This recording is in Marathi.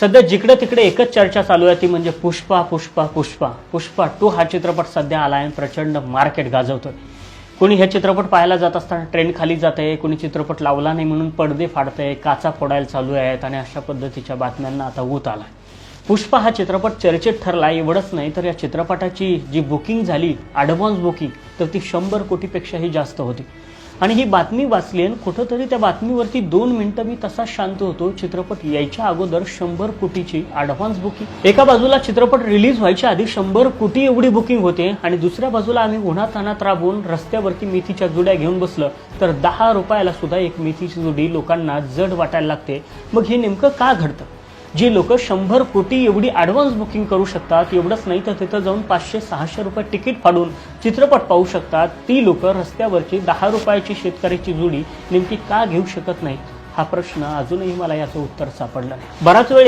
सध्या जिकडे तिकडे एकच चर्चा चालू आहे ती म्हणजे पुष्पा पुष्पा पुष्पा पुष्पा 2 हा चित्रपट सध्या आलाय आणि प्रचंड मार्केट गाजवतोय। कोणी हे चित्रपट पाहायला जात असताना ट्रेंड खाली जाते, कोणी चित्रपट लावला नाही म्हणून पडदे फाडते, काचा फोडायला चालू आहेत आणि अशा पद्धतीच्या बातम्यांना आता ऊत आलाय। पुष्पा हा चित्रपट चर्चेत ठरला एवढंच नाही तर या चित्रपटाची जी बुकिंग झाली ॲडव्हान्स बुकिंग तर ती 100 कोटीपेक्षाही जास्त होती। आणि ही बातमी वाचली आणि कुठंतरी त्या बातमीवरती 2 मिनिटं मी तसा शांत होतो। चित्रपट यायच्या अगोदर 100 कोटीची ॲडव्हान्स बुकिंग, एका बाजूला चित्रपट रिलीज व्हायच्या आधी 100 कोटी एवढी बुकिंग होते आणि दुसऱ्या बाजूला आम्ही उन्हातान्हात राबून रस्त्यावरती मेथीच्या जुड्या घेऊन बसलं तर 10 रुपयाला सुद्धा एक मेथीची जुडी लोकांना जड वाटायला लागते। मग हे नेमकं का घडतं? जी लोक 100 कोटी एवढी ॲडव्हान्स बुकिंग करू शकतात, एवढंच नाही तर तिथं जाऊन 500-600 रुपये तिकीट फाडून चित्रपट पाहू शकतात, ती लोक रस्त्यावरची 10 रुपयाची शेतकऱ्याची जुडी नेमकी का घेऊ शकत नाही? हा प्रश्न अजूनही मला याचं उत्तर सापडलं नाही। बराच वेळ